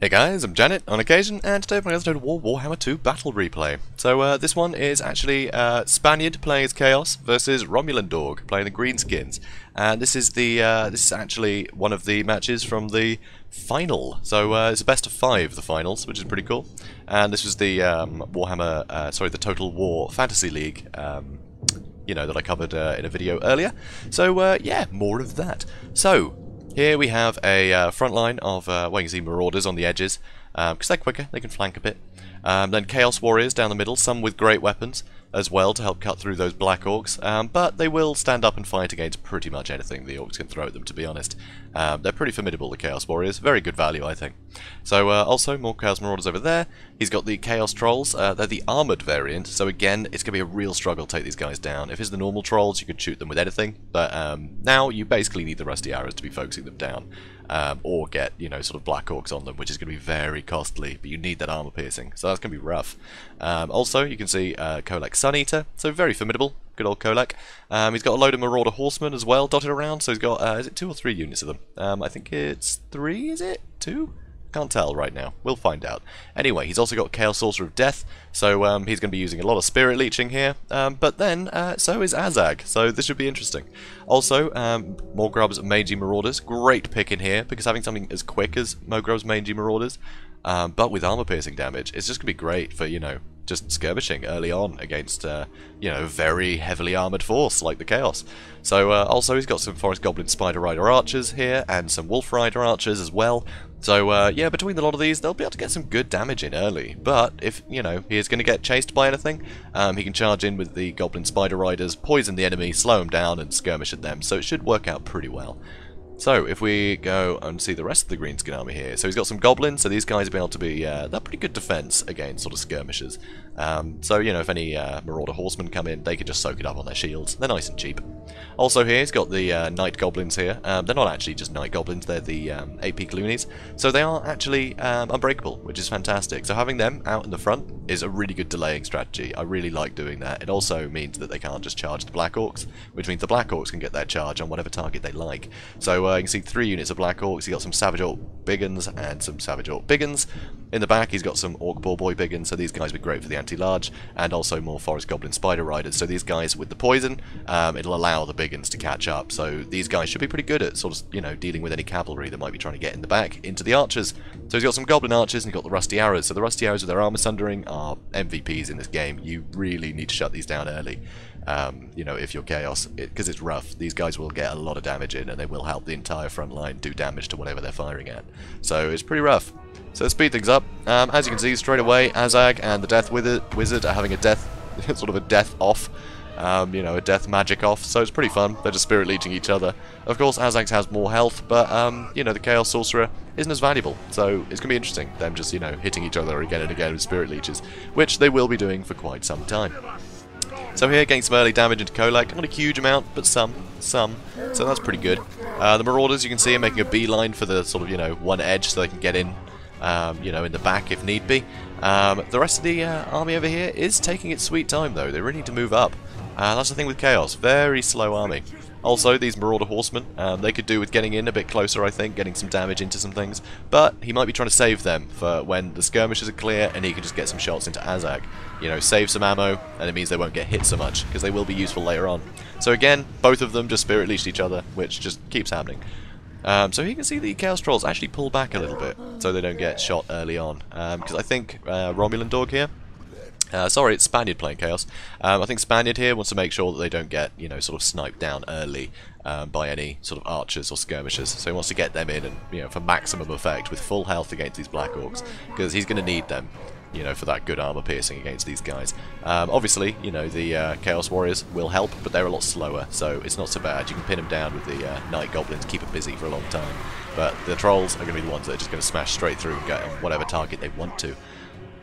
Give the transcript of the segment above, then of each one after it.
Hey guys, I'm JanetOnOccasion, and today we're playing another episode of Warhammer II Battle Replay. So this one is actually Spaniard playing as Chaos versus RomulanDawg playing the Greenskins, and this is actually one of the matches from the final. So it's a best of 5, the finals, which is pretty cool. And this was the the Total War Fantasy League. You know, that I covered in a video earlier. So yeah, more of that. So here we have a front line of, well, you can see Marauders on the edges, because they're quicker, they can flank a bit. Then Chaos Warriors down the middle, some with great weapons as well to help cut through those Black Orcs, but they will stand up and fight against pretty much anything the Orcs can throw at them, to be honest. They're pretty formidable, the Chaos Warriors, very good value, I think. So also, more Chaos Marauders over there. He's got the Chaos Trolls, they're the armoured variant, so again, it's going to be a real struggle to take these guys down. If it's the normal Trolls, you could shoot them with anything, but now you basically need the Rusty Arrows to be focusing them down. Or get, you know, sort of Black Orcs on them, which is going to be very costly, but you need that armor piercing, so that's going to be rough. Also, you can see Kolek Suneater, so very formidable, good old Kolek. He's got a load of Marauder Horsemen as well dotted around, so he's got, is it 2 or 3 units of them? I think it's 3, is it? 2? Can't tell right now. We'll find out. Anyway, he's also got Chaos Sorcerer of Death, so he's going to be using a lot of Spirit Leeching here, but then so is Azag, so this should be interesting. Also, Morgrub's Mangy Marauders, great pick in here, because having something as quick as Morgrub's Mangy Marauders, but with armor piercing damage, it's just going to be great for, you know, just skirmishing early on against, you know, very heavily armoured force like the Chaos. So also he's got some Forest Goblin Spider Rider Archers here, and some Wolf Rider Archers as well. So yeah, between a lot of these, they'll be able to get some good damage in early. But if, you know, he is going to get chased by anything, he can charge in with the Goblin Spider Riders, poison the enemy, slow them down, and skirmish at them. So it should work out pretty well. So, if we go and see the rest of the Greenskin army here, so he's got some Goblins, so these guys will be able to be, they're pretty good defense against sort of skirmishers. So, you know, if any Marauder Horsemen come in, they can just soak it up on their shields. They're nice and cheap. Also here, he's got the Night Goblins here. They're not actually just Night Goblins, they're the AP Gloonies. So they are actually unbreakable, which is fantastic. So having them out in the front is a really good delaying strategy. I really like doing that. It also means that they can't just charge the Black Orcs, which means the Black Orcs can get their charge on whatever target they like. So you can see 3 units of Black Orcs. He's got some Savage Orc Biggins and some Savage Orc Biggins. In the back, he's got some Orc Ball Boy Biggins, so these guys will be great for the anti-large, and also more Forest Goblin Spider Riders. So these guys with the poison, it'll allow the Biggins to catch up. So these guys should be pretty good at sort of, you know, dealing with any cavalry that might be trying to get in the back into the archers. So he's got some Goblin Archers and he's got the Rusty Arrows. So the Rusty Arrows with their armor sundering are MVPs in this game. You really need to shut these down early. You know, if you're Chaos, because it's rough, these guys will get a lot of damage in and they will help the entire front line do damage to whatever they're firing at. So it's pretty rough. So let's speed things up. As you can see, straight away, Azag and the Death Wizard are having a death, sort of a death off. You know, a death magic off, so it's pretty fun. They're just spirit leeching each other. Of course, Azag has more health, but, you know, the Chaos Sorcerer isn't as valuable, so it's going to be interesting, them just, you know, hitting each other again and again with spirit leeches, which they will be doing for quite some time. So here, getting some early damage into Kolek, not a huge amount, but some, so that's pretty good. The Marauders, you can see, are making a beeline for the sort of, you know, one edge so they can get in, you know, in the back if need be. The rest of the army over here is taking its sweet time, though. They really need to move up. That's the thing with Chaos, very slow army. Also, these Marauder Horsemen, they could do with getting in a bit closer, I think, getting some damage into some things, but he might be trying to save them for when the skirmishes are clear and he can just get some shots into Azag. You know, save some ammo, and it means they won't get hit so much, because they will be useful later on. So again, both of them just spirit leeched each other, which just keeps happening. So you can see the Chaos Trolls actually pull back a little bit, so they don't get shot early on, because I think RomulanDawg here, sorry, it's Spaniard playing Chaos. I think Spaniard here wants to make sure that they don't get, you know, sort of sniped down early by any sort of archers or skirmishers. So he wants to get them in and, you know, for maximum effect with full health against these Black Orcs, because he's going to need them, you know, for that good armor piercing against these guys. Obviously, you know, the Chaos Warriors will help, but they're a lot slower, so it's not so bad. You can pin them down with the Night Goblins, keep them busy for a long time. But the Trolls are going to be the ones that are just going to smash straight through and get on whatever target they want to.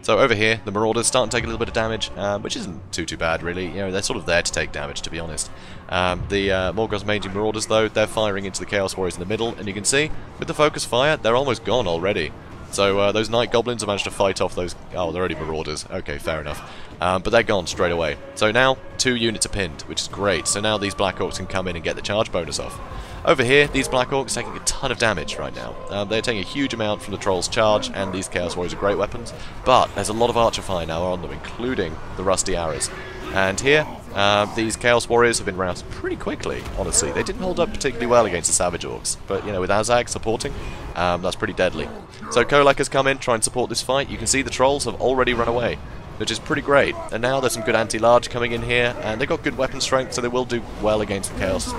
So over here, the Marauders start to take a little bit of damage, which isn't too bad really. You know, they're sort of there to take damage, to be honest. The Morgrub's Mangy Marauders, though, they're firing into the Chaos Warriors in the middle, and you can see, with the focus fire, they're almost gone already. So those Night Goblins have managed to fight off those... Oh, they're already Marauders. Okay, fair enough. But they're gone straight away. So now 2 units are pinned, which is great. So now these Black Orcs can come in and get the charge bonus off. Over here, these Black Orcs are taking a ton of damage right now. They're taking a huge amount from the Troll's charge, and these Chaos Warriors are great weapons. But there's a lot of Archer fire now on them, including the Rusty Arrows. And here, these Chaos Warriors have been routed pretty quickly, honestly. They didn't hold up particularly well against the Savage Orcs, but, you know, with Azag supporting, that's pretty deadly. So Kolak has come in, try and support this fight. You can see the Trolls have already run away, which is pretty great. And now there's some good anti-large coming in here, and they've got good weapon strength, so they will do well against the Chaos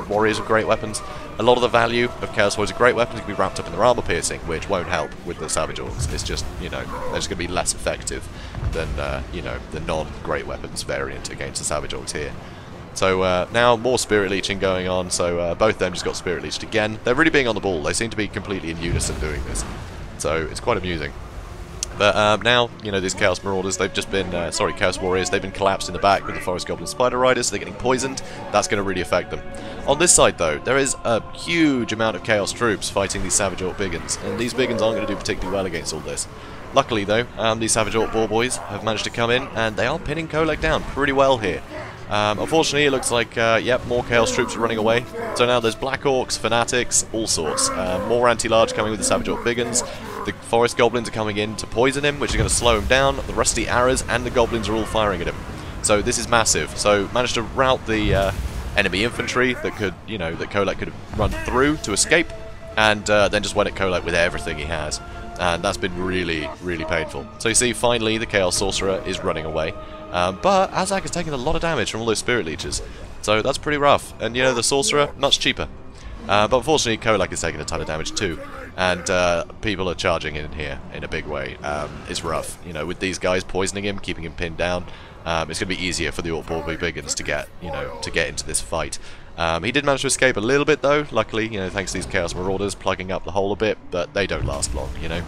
Warriors with great weapons. A lot of the value of Chaos Warriors with great weapons can be wrapped up in their armor piercing, which won't help with the Savage Orcs. It's just, you know, they're just going to be less effective than, you know, the non-great weapons variant against the Savage Orcs here. So now more Spirit Leeching going on, so both of them just got Spirit Leeched again. They're really being on the ball. They seem to be completely in unison doing this. So it's quite amusing. But now, you know, these Chaos Marauders, they've just been, Chaos Warriors, they've been collapsed in the back with the Forest Goblin Spider Riders, so they're getting poisoned. That's going to really affect them. On this side, though, there is a huge amount of Chaos troops fighting these Savage Orc Biggins, and these Biggins aren't going to do particularly well against all this. Luckily, though, these Savage Orc Boar Boys have managed to come in, and they are pinning Kolak down pretty well here. Unfortunately, it looks like, yep, more Chaos troops are running away. So now there's Black Orcs, Fanatics, all sorts. More anti-large coming with the Savage Orc Biggins. The Forest Goblins are coming in to poison him, which is going to slow him down. The Rusty Arrows and the Goblins are all firing at him. So this is massive. So managed to rout the enemy infantry that could, you know, that Kolak could run through to escape, and then just went at Kolak with everything he has. And that's been really, really painful. So you see, finally, the Chaos Sorcerer is running away. But Azag has taken a lot of damage from all those Spirit Leeches. So that's pretty rough. And, you know, the Sorcerer, much cheaper. But unfortunately, Kolak is taking a ton of damage too. And people are charging in here in a big way. It's rough. You know, with these guys poisoning him, keeping him pinned down, it's going to be easier for the Orc Boar Biggins to get, you know, to get into this fight. He did manage to escape a little bit though, luckily, you know, thanks to these Chaos Marauders plugging up the hole a bit, but they don't last long, you know.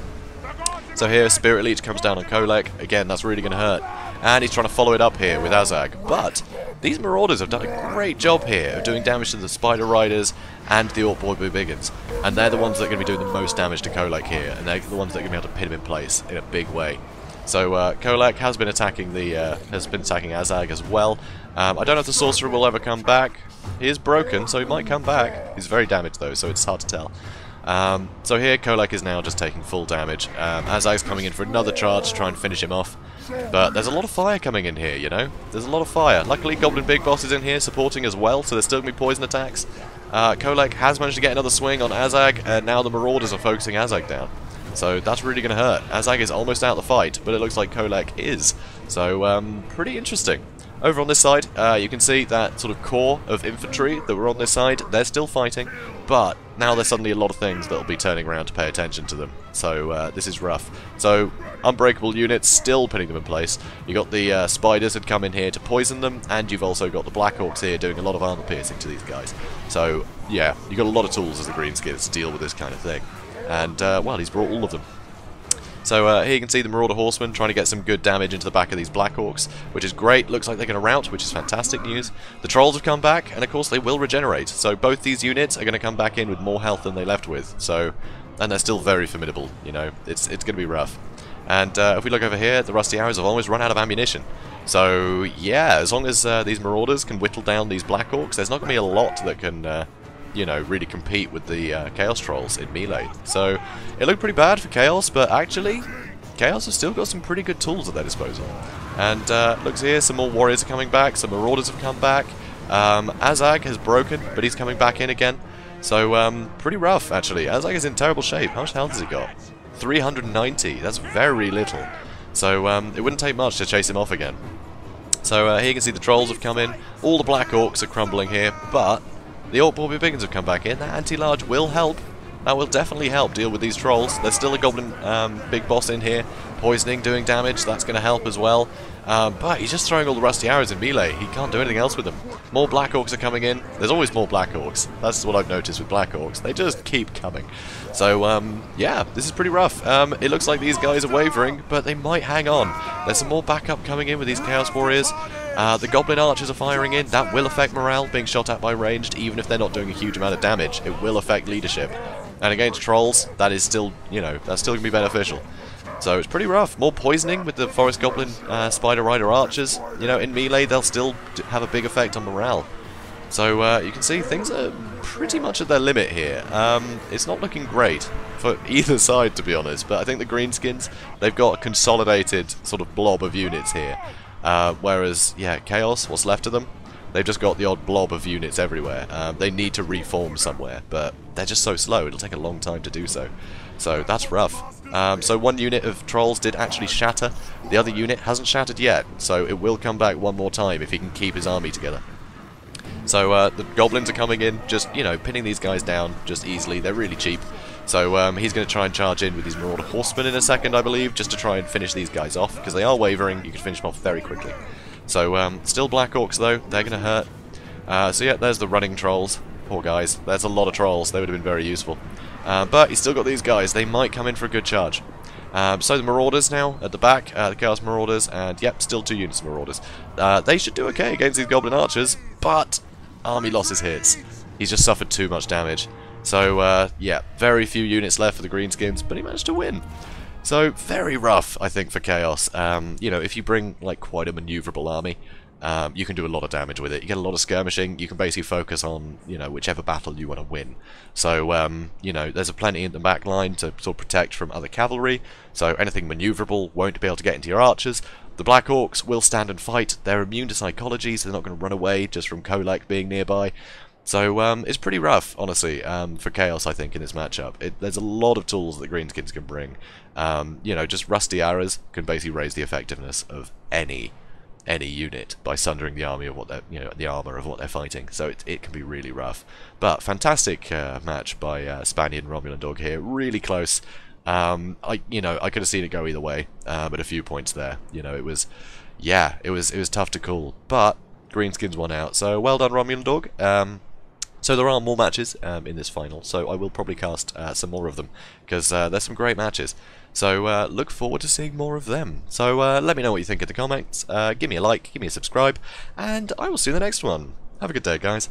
So here, Spirit Leech comes down on Kolak. Again, that's really going to hurt. And he's trying to follow it up here with Azag. But these Marauders have done a great job here of doing damage to the Spider Riders and the Orc Boar Biggins. And they're the ones that are going to be doing the most damage to Kolak here. And they're the ones that are going to be able to pin him in place in a big way. So Kolak has been attacking Azag as well. I don't know if the Sorcerer will ever come back. He is broken, so he might come back. He's very damaged though, so it's hard to tell. So here, Kolak is now just taking full damage. Azag's coming in for another charge to try and finish him off. But there's a lot of fire coming in here, you know? There's a lot of fire. Luckily, Goblin Big Boss is in here supporting as well, so there's still going to be poison attacks. Kolak has managed to get another swing on Azag, and now the Marauders are focusing Azag down. So that's really going to hurt. Azag is almost out of the fight, but it looks like Kolak is. So, pretty interesting. Over on this side, you can see that sort of core of infantry that were on this side. They're still fighting, but now there's suddenly a lot of things that will be turning around to pay attention to them. So this is rough. So unbreakable units still putting them in place. You got the spiders had come in here to poison them, and you've also got the Black Orcs here doing a lot of armor piercing to these guys. So yeah, you've got a lot of tools as the Greenskins to deal with this kind of thing. And well, he's brought all of them. So here you can see the Marauder Horsemen trying to get some good damage into the back of these Black Orcs, which is great. Looks like they're going to rout, which is fantastic news. The Trolls have come back, and of course they will regenerate. So both these units are going to come back in with more health than they left with. So, and they're still very formidable, you know. It's going to be rough. And if we look over here, the Rusty Arrows have almost run out of ammunition. So yeah, as long as these Marauders can whittle down these Black Orcs, there's not going to be a lot that can... you know, really compete with the Chaos Trolls in melee. So it looked pretty bad for Chaos, but actually Chaos have still got some pretty good tools at their disposal. And looks here, some more warriors are coming back, some Marauders have come back. Azag has broken, but he's coming back in again. So pretty rough actually. Azag is in terrible shape. How much health has he got? 390. That's very little. So it wouldn't take much to chase him off again. So here you can see the Trolls have come in. All the Black Orcs are crumbling here, but the Orc Boar Biggins have come back in. That anti-large will help. That will definitely help deal with these Trolls. There's still a Goblin Big Boss in here, poisoning, doing damage. That's going to help as well. But he's just throwing all the Rusty Arrows in melee. He can't do anything else with them. More Black Orcs are coming in. There's always more Black Orcs. That's what I've noticed with Black Orcs. They just keep coming. So, yeah, this is pretty rough. It looks like these guys are wavering, but they might hang on. There's some more backup coming in with these Chaos Warriors. The Goblin Archers are firing in. That will affect morale, being shot at by ranged, even if they're not doing a huge amount of damage. It will affect leadership. And against trolls, that is still, you know, that's still going to be beneficial. So it's pretty rough. More poisoning with the Forest Goblin, Spider Rider archers. You know, in melee, they'll still have a big effect on morale. So you can see things are pretty much at their limit here. It's not looking great for either side, to be honest, but I think the Greenskins, they've got a consolidated sort of blob of units here. Whereas, yeah, Chaos, what's left of them, they've just got the odd blob of units everywhere. They need to reform somewhere, but they're just so slow, it'll take a long time to do so. So that's rough. So one unit of trolls did actually shatter. The other unit hasn't shattered yet, so it will come back one more time if he can keep his army together. So the goblins are coming in, just, you know, pinning these guys down just easily. They're really cheap. So he's going to try and charge in with his Marauder Horsemen in a second, I believe, just to try and finish these guys off, because they are wavering. You can finish them off very quickly. So still Black Orcs, though. They're going to hurt. So yeah, there's the running trolls. Poor guys. There's a lot of trolls. They would have been very useful. But he's still got these guys. They might come in for a good charge. So the Marauders now at the back, the Chaos Marauders, and yep, still 2 units of Marauders. They should do okay against these Goblin Archers, but army losses hits. He's just suffered too much damage. So yeah, very few units left for the Greenskins, but he managed to win. So very rough, I think, for Chaos. You know, if you bring like quite a maneuverable army, you can do a lot of damage with it. You get a lot of skirmishing. You can basically focus on, you know, whichever battle you want to win. So, you know, there's a plenty in the back line to sort of protect from other cavalry. So anything maneuverable won't be able to get into your archers. The Black Orcs will stand and fight. They're immune to psychology, so they're not going to run away just from Kolak being nearby. So it's pretty rough, honestly, for Chaos, I think, in this matchup. There's a lot of tools that Greenskins can bring. You know, just rusty arrows can basically raise the effectiveness of any unit by sundering the army of what they're, you know, the armor of what they're fighting. So it can be really rough. But fantastic match by Spaniard and RomulanDawg here. Really close. You know, I could have seen it go either way, but a few points there. You know, it was tough to call, but Greenskins won out. So well done, RomulanDawg. So there are more matches in this final, so I will probably cast some more of them, because there's some great matches. So look forward to seeing more of them. So let me know what you think in the comments, give me a like, give me a subscribe, and I will see you in the next one. Have a good day, guys.